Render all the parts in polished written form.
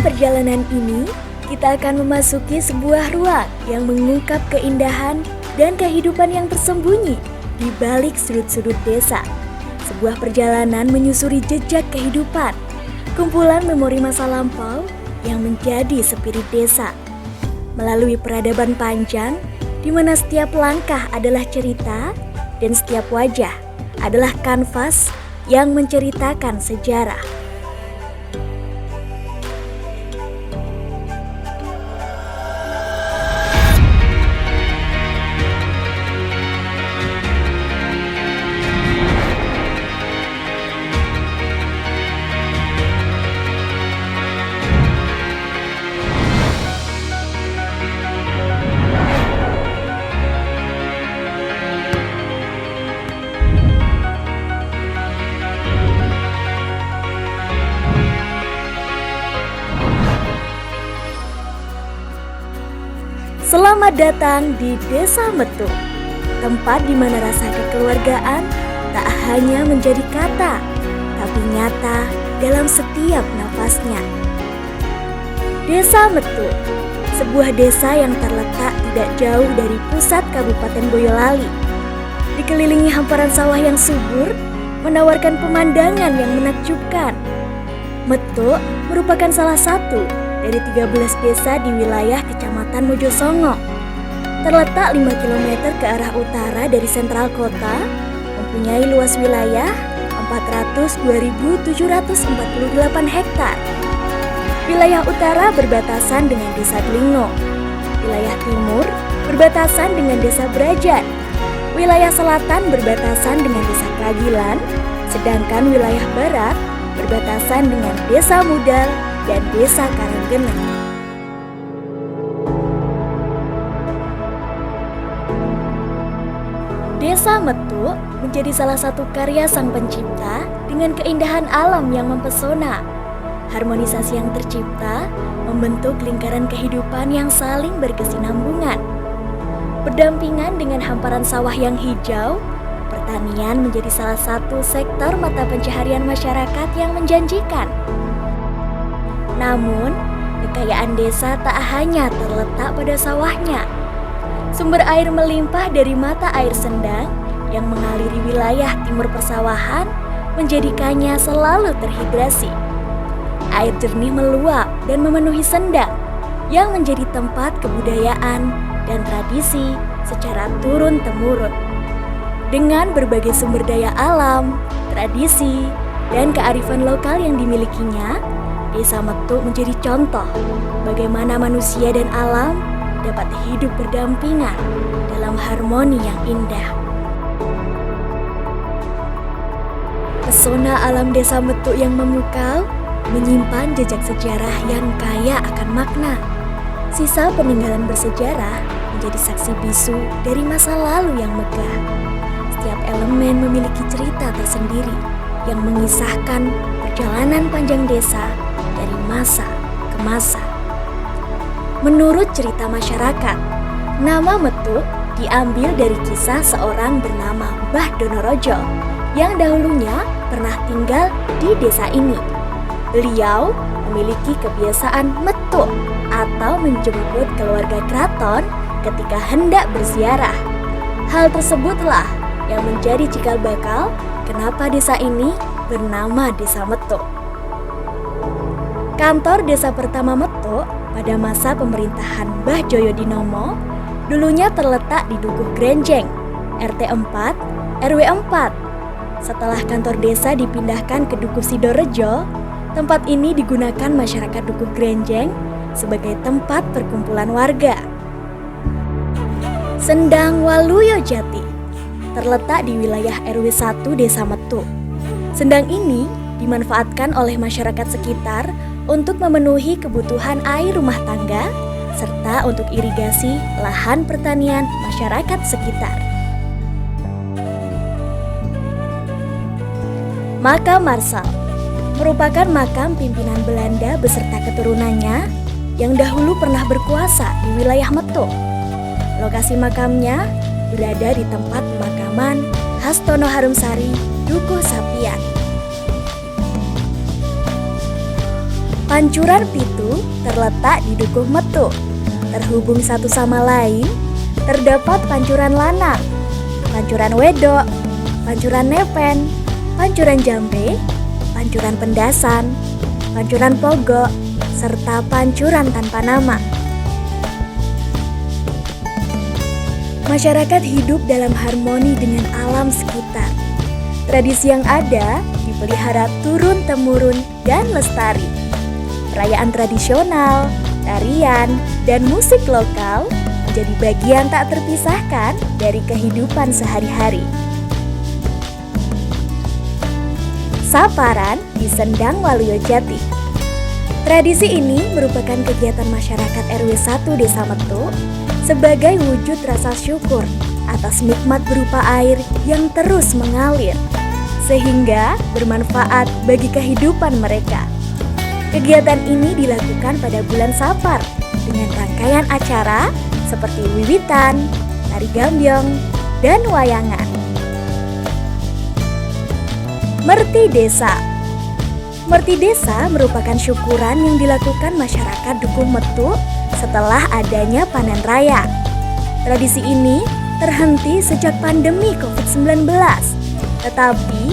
perjalanan ini, kita akan memasuki sebuah ruang yang mengungkap keindahan dan kehidupan yang tersembunyi di balik sudut-sudut desa. Sebuah perjalanan menyusuri jejak kehidupan, kumpulan memori masa lampau yang menjadi spirit desa. Melalui peradaban panjang, di mana setiap langkah adalah cerita dan setiap wajah adalah kanvas yang menceritakan sejarah. Selamat datang di Desa Metu, tempat di mana rasa kekeluargaan tak hanya menjadi kata, tapi nyata dalam setiap nafasnya. Desa Metu, sebuah desa yang terletak tidak jauh dari pusat Kabupaten Boyolali. Dikelilingi hamparan sawah yang subur, menawarkan pemandangan yang menakjubkan. Metu merupakan salah satu dari 13 desa di wilayah Kecamatan Mojosongo. Terletak 5 km ke arah utara dari sentral kota, mempunyai luas wilayah 402.748 hektar. Wilayah utara berbatasan dengan Desa Delingo. Wilayah timur berbatasan dengan Desa Brajan. Wilayah selatan berbatasan dengan Desa Kagilan, sedangkan wilayah barat berbatasan dengan Desa Mudal dan Desa Karanggeneng. Desa Metu menjadi salah satu karya sang pencipta dengan keindahan alam yang mempesona. Harmonisasi yang tercipta membentuk lingkaran kehidupan yang saling berkesinambungan. Berdampingan dengan hamparan sawah yang hijau, pertanian menjadi salah satu sektor mata pencaharian masyarakat yang menjanjikan. Namun, kekayaan desa tak hanya terletak pada sawahnya. Sumber air melimpah dari mata air Sendang yang mengaliri wilayah timur persawahan menjadikannya selalu terhidrasi. Air jernih meluap dan memenuhi Sendang yang menjadi tempat kebudayaan dan tradisi secara turun-temurun. Dengan berbagai sumber daya alam, tradisi, dan kearifan lokal yang dimilikinya, Desa Metu menjadi contoh bagaimana manusia dan alam dapat hidup berdampingan dalam harmoni yang indah. Pesona alam Desa Metu yang memukau menyimpan jejak sejarah yang kaya akan makna. Sisa peninggalan bersejarah menjadi saksi bisu dari masa lalu yang megah. Setiap elemen memiliki cerita tersendiri yang mengisahkan perjalanan panjang desa dari masa ke masa. Menurut cerita masyarakat, nama Metu diambil dari kisah seorang bernama Mbah Donorojo yang dahulunya pernah tinggal di desa ini. Beliau memiliki kebiasaan metu atau menjemput keluarga keraton ketika hendak berziarah. Hal tersebutlah yang menjadi cikal bakal kenapa desa ini bernama Desa Metu. Kantor desa pertama Metu pada masa pemerintahan Mbah Joyo Dinomo dulunya terletak di Dukuh Grenjeng, RT 4, RW 4. Setelah kantor desa dipindahkan ke Dukuh Sidorejo, tempat ini digunakan masyarakat Dukuh Grenjeng sebagai tempat perkumpulan warga. Sendang Waluyo Jati terletak di wilayah RW 1 Desa Metu. Sendang ini dimanfaatkan oleh masyarakat sekitar untuk memenuhi kebutuhan air rumah tangga serta untuk irigasi lahan pertanian masyarakat sekitar. Makam Marsal merupakan makam pimpinan Belanda beserta keturunannya yang dahulu pernah berkuasa di wilayah Metu. Lokasi makamnya berada di tempat pemakaman Hastono Harumsari, Dukuh Sapian. Pancuran pitu terletak di Dukuh Metu. Terhubung satu sama lain, terdapat pancuran lanang, pancuran wedok, pancuran nepen, pancuran jambe, pancuran pendasan, pancuran pogok, serta pancuran tanpa nama. Masyarakat hidup dalam harmoni dengan alam sekitar. Tradisi yang ada dipelihara turun-temurun dan lestari. Perayaan tradisional, tarian, dan musik lokal menjadi bagian tak terpisahkan dari kehidupan sehari-hari. Saparan di Sendang Waluyo Jati. Tradisi ini merupakan kegiatan masyarakat RW 1 Desa Metu sebagai wujud rasa syukur atas nikmat berupa air yang terus mengalir, sehingga bermanfaat bagi kehidupan mereka. Kegiatan ini dilakukan pada bulan Sapar dengan rangkaian acara seperti wiwitan, tari gambyong, dan wayangan. Merti Desa. Merti Desa merupakan syukuran yang dilakukan masyarakat Dukuh Metu setelah adanya panen raya. Tradisi ini terhenti sejak pandemi COVID-19, tetapi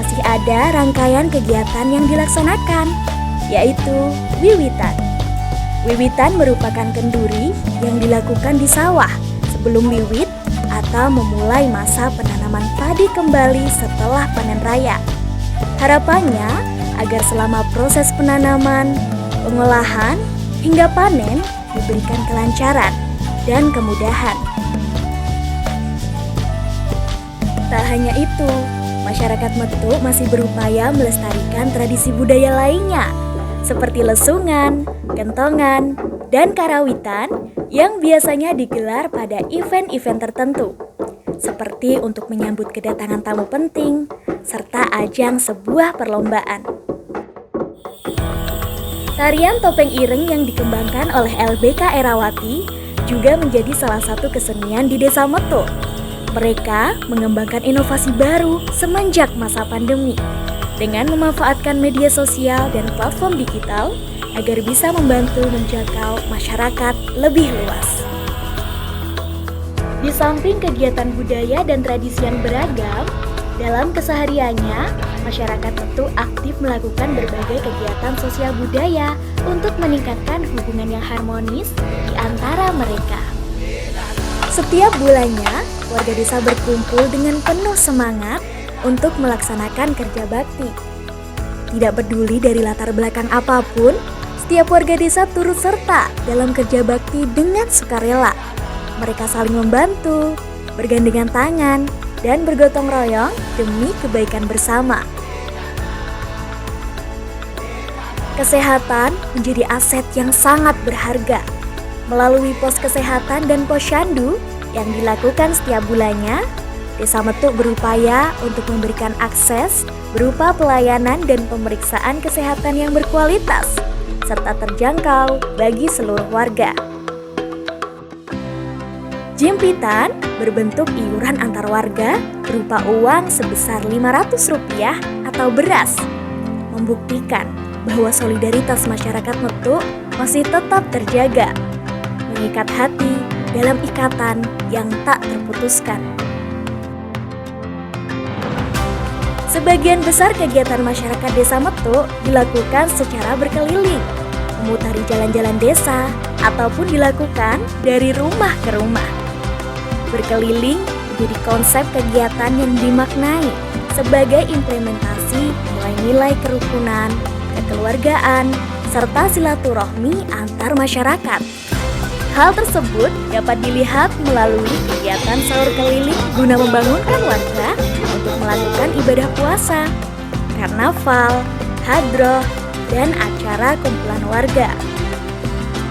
masih ada rangkaian kegiatan yang dilaksanakan, yaitu wiwitan. Wiwitan merupakan kenduri yang dilakukan di sawah sebelum wiwit atau memulai masa penanaman padi kembali setelah panen raya. Harapannya agar selama proses penanaman, pengolahan, hingga panen diberikan kelancaran dan kemudahan. Tak hanya itu, masyarakat Metu masih berupaya melestarikan tradisi budaya lainnya seperti lesungan, kentongan, dan karawitan yang biasanya digelar pada event-event tertentu, seperti untuk menyambut kedatangan tamu penting, serta ajang sebuah perlombaan. Tarian topeng ireng yang dikembangkan oleh LBK Erawati juga menjadi salah satu kesenian di Desa Metu. Mereka mengembangkan inovasi baru semenjak masa pandemi, dengan memanfaatkan media sosial dan platform digital agar bisa membantu menjangkau masyarakat lebih luas. Di samping kegiatan budaya dan tradisi yang beragam, dalam kesehariannya, masyarakat Metu aktif melakukan berbagai kegiatan sosial budaya untuk meningkatkan hubungan yang harmonis di antara mereka. Setiap bulannya, warga desa berkumpul dengan penuh semangat untuk melaksanakan kerja bakti. Tidak peduli dari latar belakang apapun, setiap warga desa turut serta dalam kerja bakti dengan sukarela. Mereka saling membantu, bergandengan tangan, dan bergotong royong demi kebaikan bersama. Kesehatan menjadi aset yang sangat berharga. Melalui pos kesehatan dan posyandu yang dilakukan setiap bulannya, Desa Metu berupaya untuk memberikan akses berupa pelayanan dan pemeriksaan kesehatan yang berkualitas serta terjangkau bagi seluruh warga. Jimpitan berbentuk iuran antar warga berupa uang sebesar Rp500 atau beras, membuktikan bahwa solidaritas masyarakat Metu masih tetap terjaga, mengikat hati dalam ikatan yang tak terputuskan. Sebagian besar kegiatan masyarakat Desa Metu dilakukan secara berkeliling, memutari jalan-jalan desa, ataupun dilakukan dari rumah ke rumah. Berkeliling menjadi konsep kegiatan yang dimaknai sebagai implementasi nilai-nilai kerukunan, kekeluargaan, serta silaturahmi antar masyarakat. Hal tersebut dapat dilihat melalui kegiatan sahur keliling guna membangunkan warga untuk melakukan ibadah puasa, karnaval, hadroh, dan acara kumpulan warga.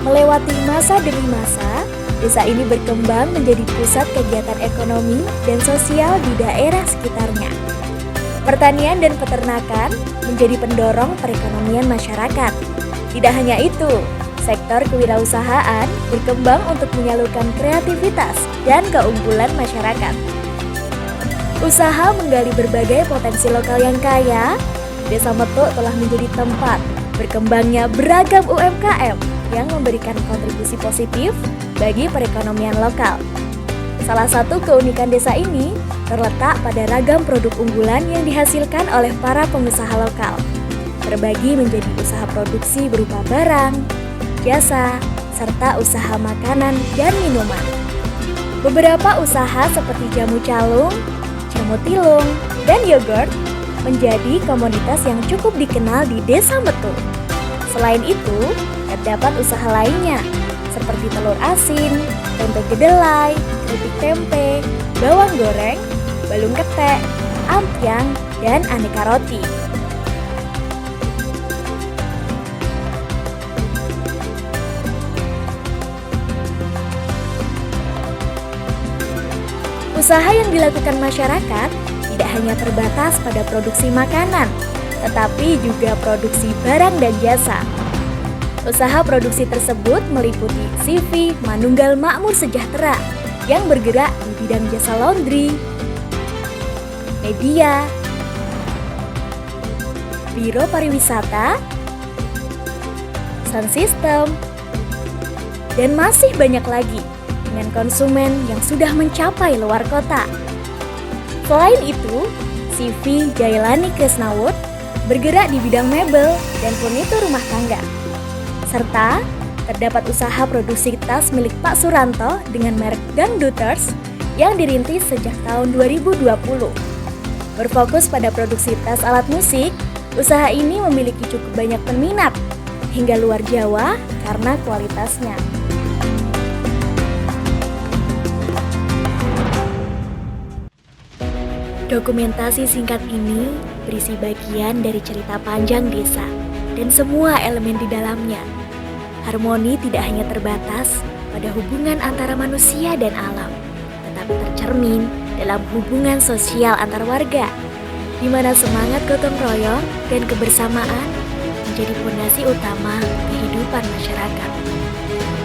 Melewati masa demi masa, desa ini berkembang menjadi pusat kegiatan ekonomi dan sosial di daerah sekitarnya. Pertanian dan peternakan menjadi pendorong perekonomian masyarakat. Tidak hanya itu, sektor kewirausahaan berkembang untuk menyalurkan kreativitas dan keunggulan masyarakat. Usaha menggali berbagai potensi lokal yang kaya, Desa Metu telah menjadi tempat berkembangnya beragam UMKM yang memberikan kontribusi positif bagi perekonomian lokal. Salah satu keunikan desa ini terletak pada ragam produk unggulan yang dihasilkan oleh para pengusaha lokal, terbagi menjadi usaha produksi berupa barang, jasa, serta usaha makanan dan minuman. Beberapa usaha seperti jamu calung, jamu tilung, dan yogurt menjadi komoditas yang cukup dikenal di Desa Metu. Selain itu, terdapat usaha lainnya seperti telur asin, tempe kedelai, keripik tempe, bawang goreng, balung ketek, ampiang, dan aneka roti. Usaha yang dilakukan masyarakat tidak hanya terbatas pada produksi makanan, tetapi juga produksi barang dan jasa. Usaha produksi tersebut meliputi CV Manunggal Makmur Sejahtera yang bergerak di bidang jasa laundry, media, biro pariwisata, sound system, dan masih banyak lagi dengan konsumen yang sudah mencapai luar kota. Selain itu, CV Jailani Krisnawut bergerak di bidang mebel dan furnitur rumah tangga. Serta terdapat usaha produksi tas milik Pak Suranto dengan merek Dangduters yang dirintis sejak tahun 2020. Berfokus pada produksi tas alat musik, usaha ini memiliki cukup banyak peminat hingga luar Jawa karena kualitasnya. Dokumentasi singkat ini berisi bagian dari cerita panjang desa dan semua elemen di dalamnya. Harmoni tidak hanya terbatas pada hubungan antara manusia dan alam, tetapi tercermin dalam hubungan sosial antar warga, di mana semangat gotong royong dan kebersamaan menjadi fondasi utama kehidupan masyarakat.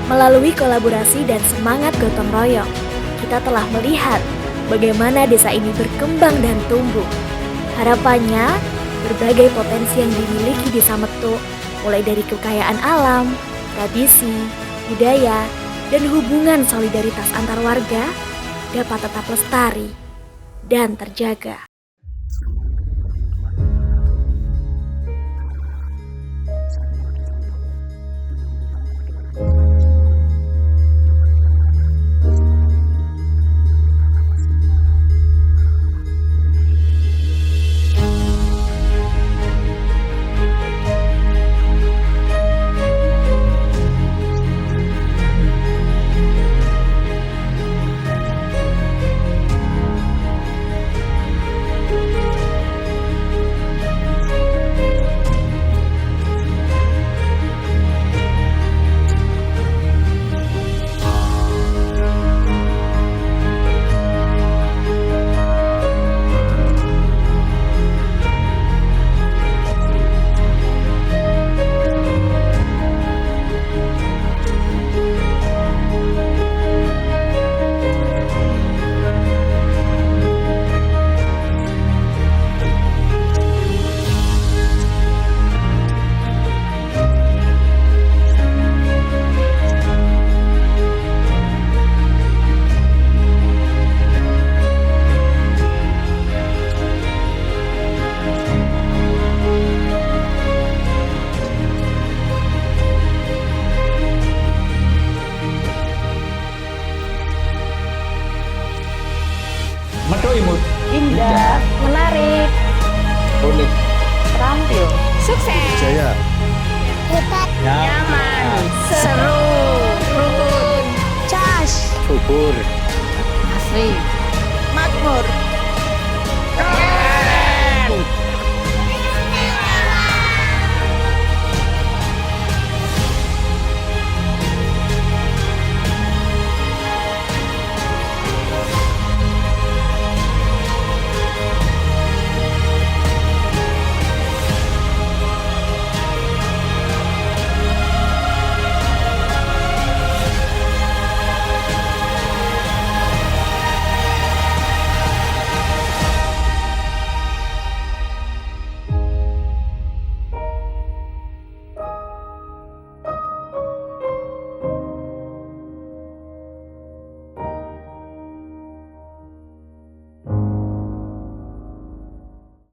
Melalui kolaborasi dan semangat gotong royong, kita telah melihat bagaimana desa ini berkembang dan tumbuh. Harapannya, berbagai potensi yang dimiliki Desa Metu, mulai dari kekayaan alam, tradisi, budaya, dan hubungan solidaritas antar warga, dapat tetap lestari dan terjaga. Metu imut, Indah, menarik, unik, terampil, sukses, jaya, nyaman, seru, rukun, cas, subur, asri, makmur, keren.